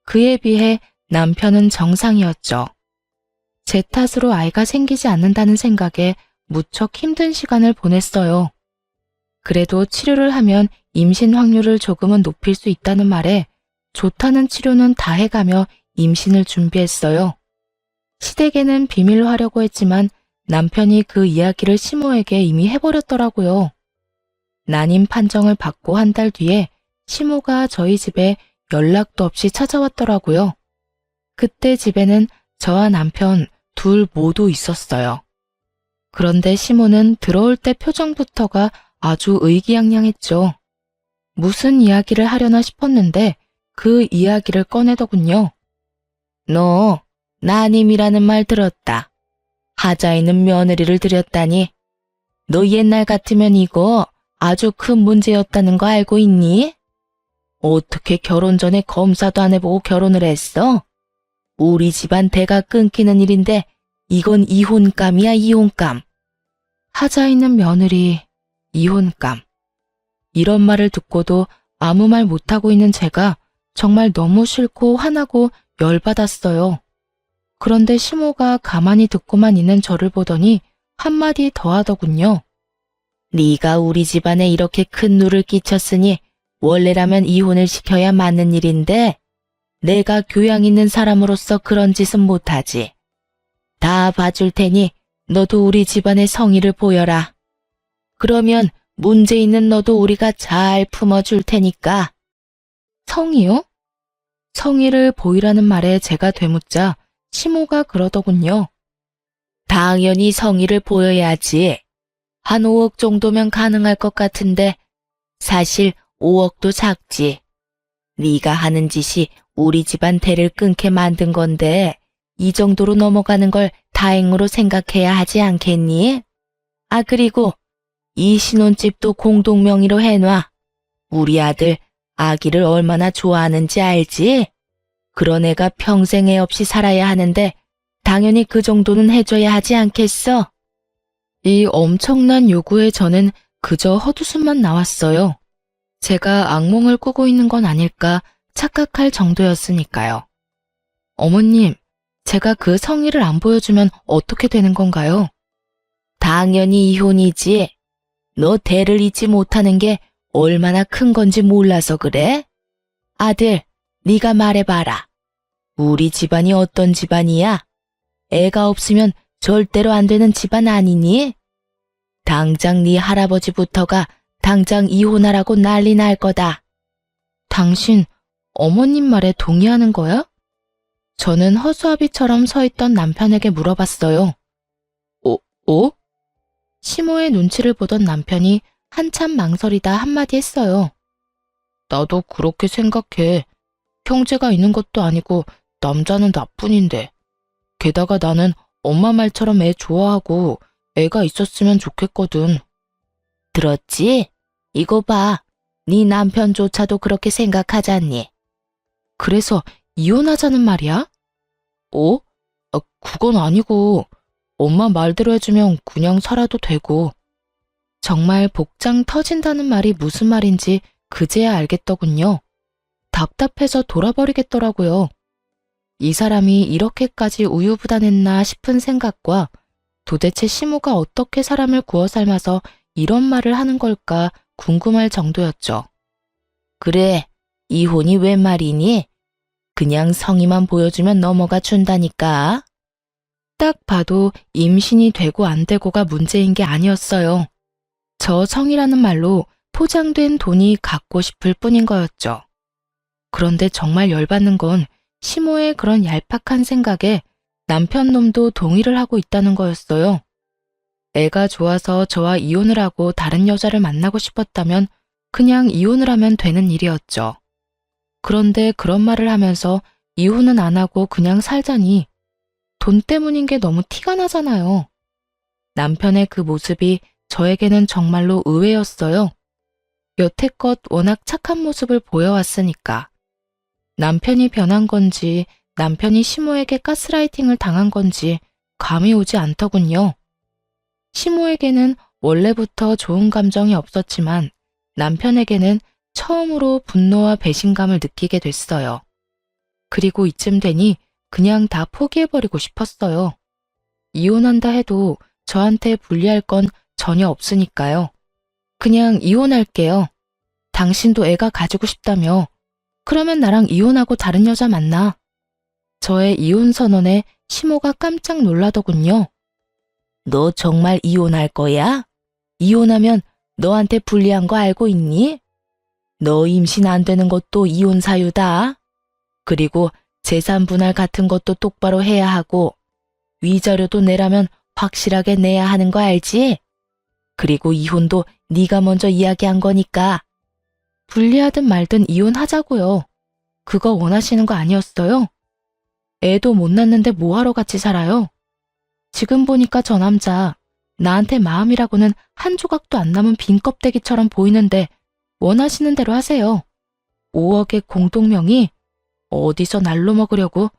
그에 비해 남편은 정상이었죠. 제 탓으로 아이가 생기지 않는다는 생각에 무척 힘든 시간을 보냈어요. 그래도 치료를 하면 임신 확률을 조금은 높일 수 있다는 말에 좋다는 치료는 다 해가며 임신을 준비했어요. 시댁에는 비밀로 하려고 했지만 남편이 그 이야기를 시모에게 이미 해버렸더라고요. 난임 판정을 받고 한 달 뒤에 시모가 저희 집에 연락도 없이 찾아왔더라고요. 그때 집에는 저와 남편 둘 모두 있었어요. 그런데 시모는 들어올 때 표정부터가 아주 의기양양했죠. 무슨 이야기를 하려나 싶었는데 그 이야기를 꺼내더군요. 너 난임이라는 말 들었다. 하자이는 며느리를 들였다니. 너 옛날 같으면 이거 아주 큰 문제였다는 거 알고 있니? 어떻게 결혼 전에 검사도 안 해보고 결혼을 했어? 우리 집안 대가 끊기는 일인데 이건 이혼감이야, 이혼감. 하자이는 며느리, 이혼감. 이런 말을 듣고도 아무 말 못하고 있는 제가 정말 너무 싫고 화나고 열받았어요. 그런데 시모가 가만히 듣고만 있는 저를 보더니 한마디 더 하더군요. 네가 우리 집안에 이렇게 큰 누를 끼쳤으니 원래라면 이혼을 시켜야 맞는 일인데 내가 교양 있는 사람으로서 그런 짓은 못하지. 다 봐줄 테니 너도 우리 집안의 성의를 보여라. 그러면 문제 있는 너도 우리가 잘 품어줄 테니까. 성의요? 성의를 보이라는 말에 제가 되묻자 시모가 그러더군요. 당연히 성의를 보여야지. 한 5억 정도면 가능할 것 같은데 사실 5억도 작지. 네가 하는 짓이 우리 집안 대를 끊게 만든 건데 이 정도로 넘어가는 걸 다행으로 생각해야 하지 않겠니? 아, 그리고 이 신혼집도 공동 명의로 해놔. 우리 아들 아기를 얼마나 좋아하는지 알지? 그런 애가 평생 애 없이 살아야 하는데 당연히 그 정도는 해줘야 하지 않겠어? 이 엄청난 요구에 저는 그저 헛웃음만 나왔어요. 제가 악몽을 꾸고 있는 건 아닐까 착각할 정도였으니까요. 어머님, 제가 그 성의를 안 보여주면 어떻게 되는 건가요? 당연히 이혼이지. 너 대를 잇지 못하는 게 얼마나 큰 건지 몰라서 그래? 아들, 네가 말해봐라. 우리 집안이 어떤 집안이야? 애가 없으면 절대로 안 되는 집안 아니니? 당장 네 할아버지부터가 당장 이혼하라고 난리 날 거다. 당신 어머님 말에 동의하는 거야? 저는 허수아비처럼 서 있던 남편에게 물어봤어요. 어? 시모의 눈치를 보던 남편이 한참 망설이다 한마디 했어요. 나도 그렇게 생각해. 형제가 있는 것도 아니고 남자는 나뿐인데. 게다가 나는 엄마 말처럼 애 좋아하고 애가 있었으면 좋겠거든. 들었지? 이거 봐. 네 남편조차도 그렇게 생각하잖니. 그래서 이혼하자는 말이야? 그건 아니고 엄마 말대로 해주면 그냥 살아도 되고. 정말 복장 터진다는 말이 무슨 말인지 그제야 알겠더군요. 답답해서 돌아버리겠더라고요. 이 사람이 이렇게까지 우유부단했나 싶은 생각과 도대체 시모가 어떻게 사람을 구워 삶아서 이런 말을 하는 걸까 궁금할 정도였죠. 그래, 이혼이 웬 말이니? 그냥 성의만 보여주면 넘어가 준다니까. 딱 봐도 임신이 되고 안 되고가 문제인 게 아니었어요. 저 성이라는 말로 포장된 돈이 갖고 싶을 뿐인 거였죠. 그런데 정말 열받는 건 시모의 그런 얄팍한 생각에 남편 놈도 동의를 하고 있다는 거였어요. 애가 좋아서 저와 이혼을 하고 다른 여자를 만나고 싶었다면 그냥 이혼을 하면 되는 일이었죠. 그런데 그런 말을 하면서 이혼은 안 하고 그냥 살자니 돈 때문인 게 너무 티가 나잖아요. 남편의 그 모습이 저에게는 정말로 의외였어요. 여태껏 워낙 착한 모습을 보여왔으니까. 남편이 변한 건지 남편이 시모에게 가스라이팅을 당한 건지 감이 오지 않더군요. 시모에게는 원래부터 좋은 감정이 없었지만 남편에게는 처음으로 분노와 배신감을 느끼게 됐어요. 그리고 이쯤 되니 그냥 다 포기해버리고 싶었어요. 이혼한다 해도 저한테 불리할 건 전혀 없으니까요. 그냥 이혼할게요. 당신도 애가 가지고 싶다며. 그러면 나랑 이혼하고 다른 여자 만나. 저의 이혼 선언에 시모가 깜짝 놀라더군요. 너 정말 이혼할 거야? 이혼하면 너한테 불리한 거 알고 있니? 너 임신 안 되는 것도 이혼 사유다. 그리고 재산 분할 같은 것도 똑바로 해야 하고 위자료도 내라면 확실하게 내야 하는 거 알지? 그리고 이혼도 네가 먼저 이야기한 거니까. 분리하든 말든 이혼하자고요. 그거 원하시는 거 아니었어요? 애도 못 낳는데 뭐하러 같이 살아요? 지금 보니까 저 남자 나한테 마음이라고는 한 조각도 안 남은 빈 껍데기처럼 보이는데 원하시는 대로 하세요. 5억의 공동명의? 어디서 날로 먹으려고?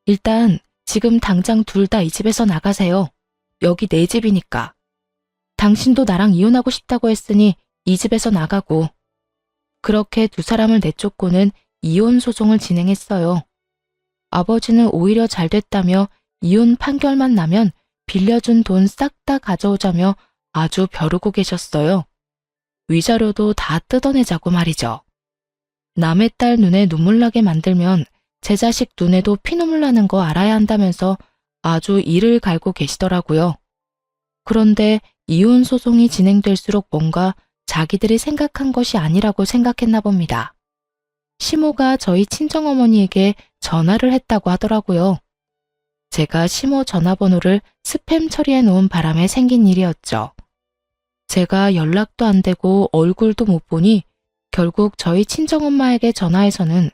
일단 지금 당장 둘 다 이 집에서 나가세요. 여기 내 집이니까. 당신도 나랑 이혼하고 싶다고 했으니 이 집에서 나가고. 그렇게 두 사람을 내쫓고는 이혼 소송을 진행했어요. 아버지는 오히려 잘 됐다며 이혼 판결만 나면 빌려준 돈 싹 다 가져오자며 아주 벼르고 계셨어요. 위자료도 다 뜯어내자고 말이죠. 남의 딸 눈에 눈물 나게 만들면 제 자식 눈에도 피눈물 나는 거 알아야 한다면서 아주 이를 갈고 계시더라고요. 그런데 이혼 소송이 진행될수록 뭔가 자기들이 생각한 것이 아니라고 생각했나 봅니다. 시모가 저희 친정어머니에게 전화를 했다고 하더라고요. 제가 시모 전화번호를 스팸 처리해 놓은 바람에 생긴 일이었죠. 제가 연락도 안 되고 얼굴도 못 보니 결국 저희 친정엄마에게 전화해서는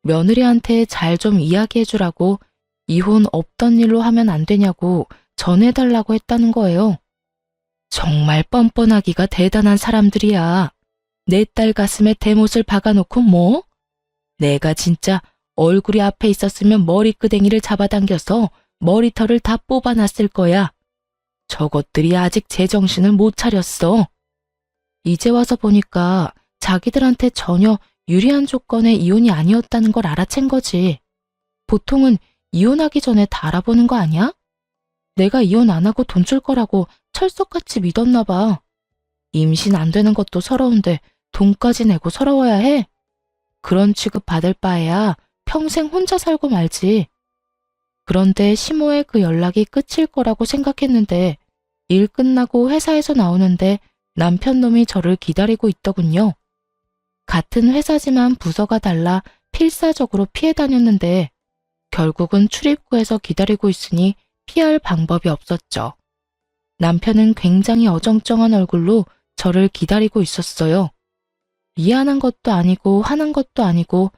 며느리한테 잘 좀 이야기해 주라고 이혼 없던 일로 하면 안 되냐고 전해달라고 했다는 거예요. 정말 뻔뻔하기가 대단한 사람들이야. 내 딸 가슴에 대못을 박아놓고 뭐? 내가 진짜 얼굴이 앞에 있었으면 머리끄댕이를 잡아당겨서 머리털을 다 뽑아놨을 거야. 저것들이 아직 제정신을 못 차렸어. 이제 와서 보니까 자기들한테 전혀 유리한 조건의 이혼이 아니었다는 걸 알아챈 거지. 보통은 이혼하기 전에 다 알아보는 거 아니야? 내가 이혼 안 하고 돈 줄 거라고 철석같이 믿었나 봐. 임신 안 되는 것도 서러운데 돈까지 내고 서러워야 해? 그런 취급 받을 바에야 평생 혼자 살고 말지. 그런데 시모의 그 연락이 끝일 거라고 생각했는데 일 끝나고 회사에서 나오는데 남편 놈이 저를 기다리고 있더군요. 같은 회사지만 부서가 달라 필사적으로 피해 다녔는데 결국은 출입구에서 기다리고 있으니 피할 방법이 없었죠. 남편은 굉장히 어정쩡한 얼굴로 저를 기다리고 있었어요. 미안한 것도 아니고 화난 것도 아니고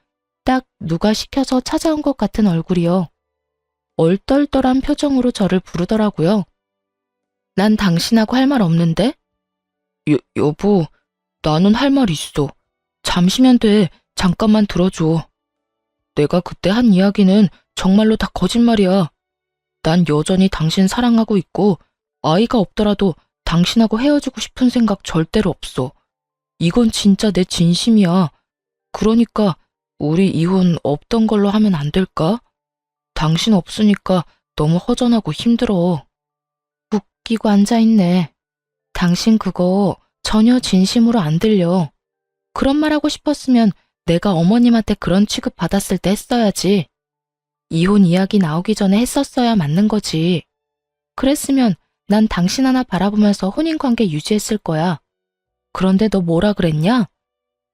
딱 누가 시켜서 찾아온 것 같은 얼굴이요. 얼떨떨한 표정으로 저를 부르더라고요. 난 당신하고 할 말 없는데? 여보, 나는 할 말 있어. 잠시면 돼. 잠깐만 들어줘. 내가 그때 한 이야기는 정말로 다 거짓말이야. 난 여전히 당신 사랑하고 있고 아이가 없더라도 당신하고 헤어지고 싶은 생각 절대로 없어. 이건 진짜 내 진심이야. 그러니까 우리 이혼 없던 걸로 하면 안 될까? 당신 없으니까 너무 허전하고 힘들어. 웃기고 앉아있네. 당신 그거 전혀 진심으로 안 들려. 그런 말 하고 싶었으면 내가 어머님한테 그런 취급 받았을 때 했어야지. 이혼 이야기 나오기 전에 했었어야 맞는 거지. 그랬으면 난 당신 하나 바라보면서 혼인관계 유지했을 거야. 그런데 너 뭐라 그랬냐?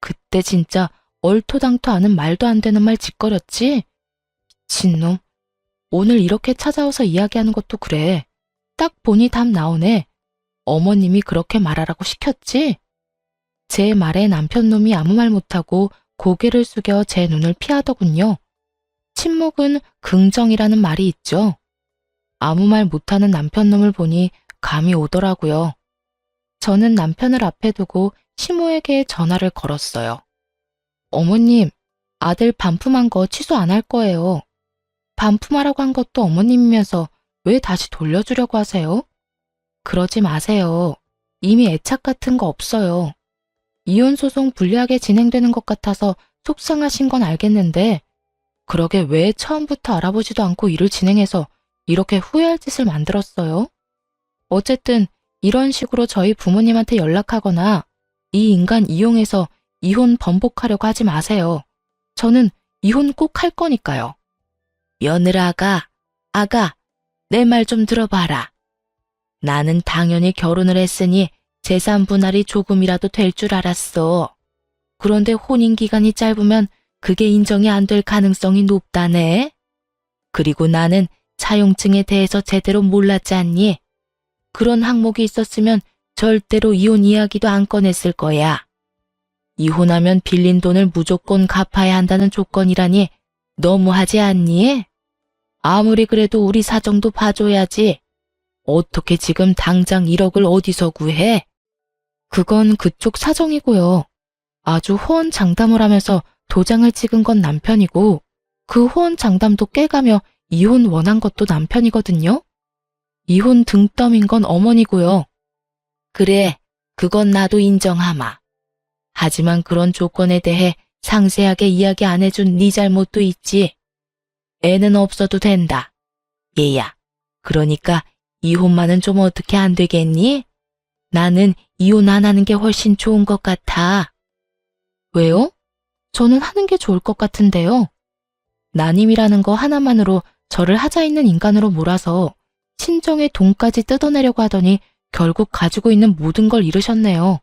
그때 진짜 얼토당토 않은 말도 안 되는 말 짓거렸지? 미친놈. 오늘 이렇게 찾아와서 이야기하는 것도 그래. 딱 보니 답 나오네. 어머님이 그렇게 말하라고 시켰지? 제 말에 남편놈이 아무 말 못하고 고개를 숙여 제 눈을 피하더군요. 침묵은 긍정이라는 말이 있죠. 아무 말 못하는 남편놈을 보니 감이 오더라고요. 저는 남편을 앞에 두고 시모에게 전화를 걸었어요. 어머님, 아들 반품한 거 취소 안 할 거예요. 반품하라고 한 것도 어머님이면서 왜 다시 돌려주려고 하세요? 그러지 마세요. 이미 애착 같은 거 없어요. 이혼 소송 불리하게 진행되는 것 같아서 속상하신 건 알겠는데 그러게 왜 처음부터 알아보지도 않고 일을 진행해서 이렇게 후회할 짓을 만들었어요? 어쨌든 이런 식으로 저희 부모님한테 연락하거나 이 인간 이용해서 이혼 번복하려고 하지 마세요. 저는 이혼 꼭 할 거니까요. 며느라가, 아가, 내 말 좀 들어봐라. 나는 당연히 결혼을 했으니 재산 분할이 조금이라도 될 줄 알았어. 그런데 혼인 기간이 짧으면 그게 인정이 안 될 가능성이 높다네. 그리고 나는 차용증에 대해서 제대로 몰랐지 않니? 그런 항목이 있었으면 절대로 이혼 이야기도 안 꺼냈을 거야. 이혼하면 빌린 돈을 무조건 갚아야 한다는 조건이라니 너무하지 않니? 아무리 그래도 우리 사정도 봐줘야지. 어떻게 지금 당장 1억을 어디서 구해? 그건 그쪽 사정이고요. 아주 호언장담을 하면서 도장을 찍은 건 남편이고 그 호언장담도 깨가며 이혼 원한 것도 남편이거든요. 이혼 등 떠민 건 어머니고요. 그래, 그건 나도 인정하마. 하지만 그런 조건에 대해 상세하게 이야기 안 해준 네 잘못도 있지. 애는 없어도 된다. 얘야, 그러니까 이혼만은 좀 어떻게 안 되겠니? 나는 이혼 안 하는 게 훨씬 좋은 것 같아. 왜요? 저는 하는 게 좋을 것 같은데요. 난임이라는 거 하나만으로 저를 하자 있는 인간으로 몰아서 친정의 돈까지 뜯어내려고 하더니 결국 가지고 있는 모든 걸 잃으셨네요.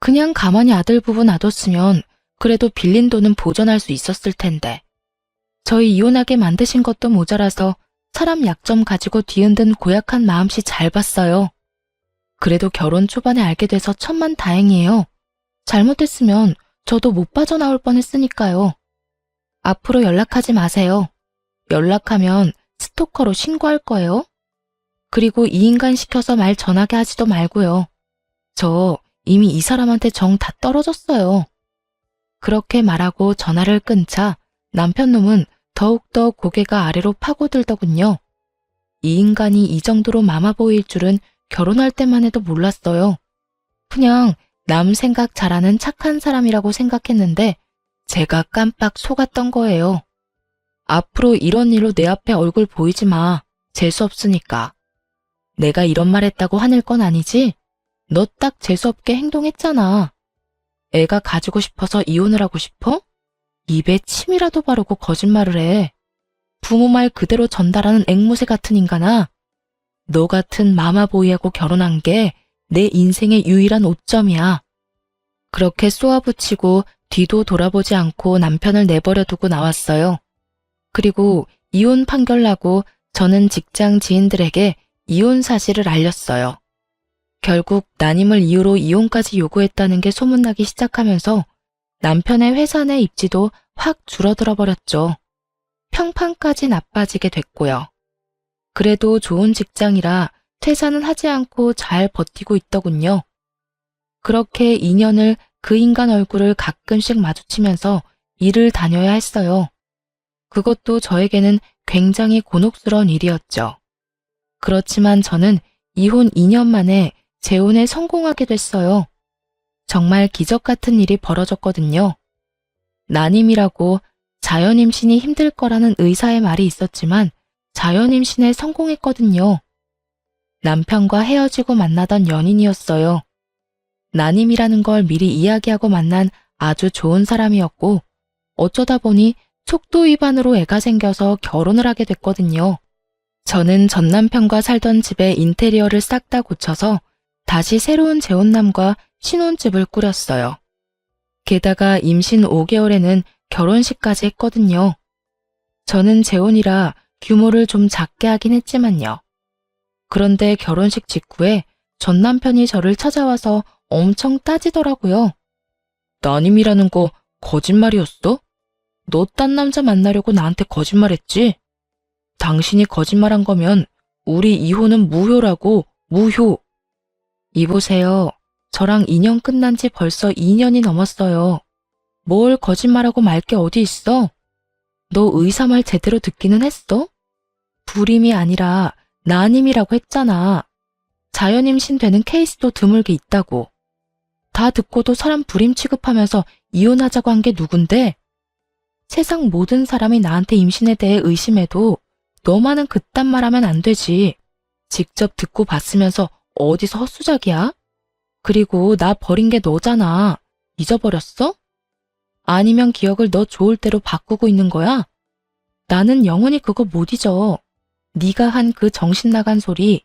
그냥 가만히 아들 부부 놔뒀으면 그래도 빌린 돈은 보전할 수 있었을 텐데. 저희 이혼하게 만드신 것도 모자라서 사람 약점 가지고 뒤흔든 고약한 마음씨 잘 봤어요. 그래도 결혼 초반에 알게 돼서 천만다행이에요. 잘못했으면 저도 못 빠져나올 뻔했으니까요. 앞으로 연락하지 마세요. 연락하면 스토커로 신고할 거예요. 그리고 이 인간 시켜서 말 전하게 하지도 말고요. 저 이미 이 사람한테 정 다 떨어졌어요. 그렇게 말하고 전화를 끊자 남편 놈은 더욱더 고개가 아래로 파고들더군요. 이 인간이 이 정도로 마마보이일 줄은 결혼할 때만 해도 몰랐어요. 그냥 남 생각 잘하는 착한 사람이라고 생각했는데 제가 깜빡 속았던 거예요. 앞으로 이런 일로 내 앞에 얼굴 보이지 마. 재수없으니까. 내가 이런 말 했다고 화낼 건 아니지? 너 딱 재수없게 행동했잖아. 애가 가지고 싶어서 이혼을 하고 싶어? 입에 침이라도 바르고 거짓말을 해. 부모 말 그대로 전달하는 앵무새 같은 인간아. 너 같은 마마보이하고 결혼한 게 내 인생의 유일한 오점이야. 그렇게 쏘아붙이고 뒤도 돌아보지 않고 남편을 내버려 두고 나왔어요. 그리고 이혼 판결 나고 저는 직장 지인들에게 이혼 사실을 알렸어요. 결국 난임을 이유로 이혼까지 요구했다는 게 소문나기 시작하면서 남편의 회사 내 입지도 확 줄어들어 버렸죠. 평판까지 나빠지게 됐고요. 그래도 좋은 직장이라 퇴사는 하지 않고 잘 버티고 있더군요. 그렇게 2년을 그 인간 얼굴을 가끔씩 마주치면서 일을 다녀야 했어요. 그것도 저에게는 굉장히 곤혹스러운 일이었죠. 그렇지만 저는 이혼 2년 만에 재혼에 성공하게 됐어요. 정말 기적 같은 일이 벌어졌거든요. 난임이라고 자연임신이 힘들 거라는 의사의 말이 있었지만 자연임신에 성공했거든요. 남편과 헤어지고 만나던 연인이었어요. 난임이라는 걸 미리 이야기하고 만난 아주 좋은 사람이었고 어쩌다 보니 속도 위반으로 애가 생겨서 결혼을 하게 됐거든요. 저는 전 남편과 살던 집의 인테리어를 싹 다 고쳐서 다시 새로운 재혼남과 신혼집을 꾸렸어요. 게다가 임신 5개월에는 결혼식까지 했거든요. 저는 재혼이라 규모를 좀 작게 하긴 했지만요. 그런데 결혼식 직후에 전 남편이 저를 찾아와서 엄청 따지더라고요. 난임이라는 거 거짓말이었어? 너 딴 남자 만나려고 나한테 거짓말했지? 당신이 거짓말한 거면 우리 이혼은 무효라고, 무효. 이보세요. 저랑 인연 끝난 지 벌써 2년이 넘었어요. 뭘 거짓말하고 말 게 어디 있어? 너 의사 말 제대로 듣기는 했어? 불임이 아니라 난임이라고 했잖아. 자연임신 되는 케이스도 드물게 있다고. 다 듣고도 사람 불임 취급하면서 이혼하자고 한 게 누군데? 세상 모든 사람이 나한테 임신에 대해 의심해도 너만은 그딴 말하면 안 되지. 직접 듣고 봤으면서 어디서 헛수작이야? 그리고 나 버린 게 너잖아. 잊어버렸어? 아니면 기억을 너 좋을 대로 바꾸고 있는 거야? 나는 영원히 그거 못 잊어. 네가 한 그 정신 나간 소리.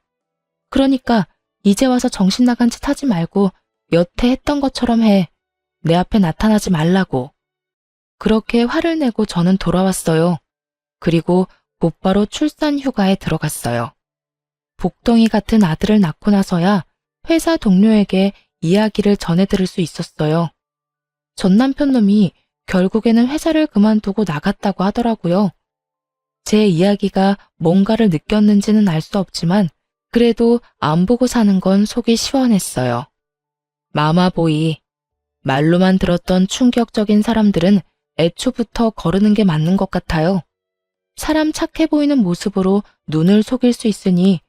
그러니까 이제 와서 정신 나간 짓 하지 말고 여태 했던 것처럼 해. 내 앞에 나타나지 말라고. 그렇게 화를 내고 저는 돌아왔어요. 그리고 곧바로 출산 휴가에 들어갔어요. 복덩이 같은 아들을 낳고 나서야 회사 동료에게 이야기를 전해 들을 수 있었어요. 전 남편 놈이 결국에는 회사를 그만두고 나갔다고 하더라고요. 제 이야기가 뭔가를 느꼈는지는 알 수 없지만 그래도 안 보고 사는 건 속이 시원했어요. 마마보이. 말로만 들었던 충격적인 사람들은 애초부터 거르는 게 맞는 것 같아요. 사람 착해 보이는 모습으로 눈을 속일 수 있으니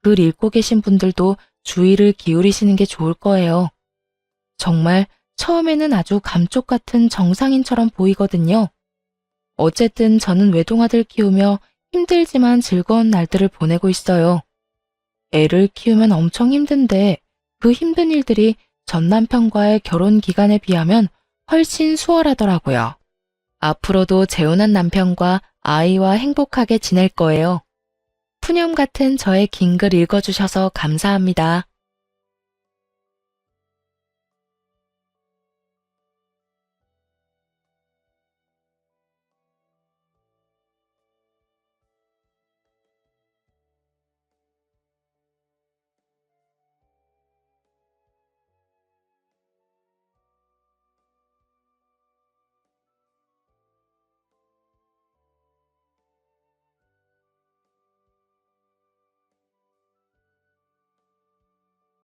글 읽고 계신 분들도 주의를 기울이시는 게 좋을 거예요. 정말 처음에는 아주 감쪽 같은 정상인처럼 보이거든요. 어쨌든 저는 외동아들 키우며 힘들지만 즐거운 날들을 보내고 있어요. 애를 키우면 엄청 힘든데 그 힘든 일들이 전 남편과의 결혼 기간에 비하면 훨씬 수월하더라고요. 앞으로도 재혼한 남편과 아이와 행복하게 지낼 거예요. 푸념 같은 저의 긴 글 읽어주셔서 감사합니다.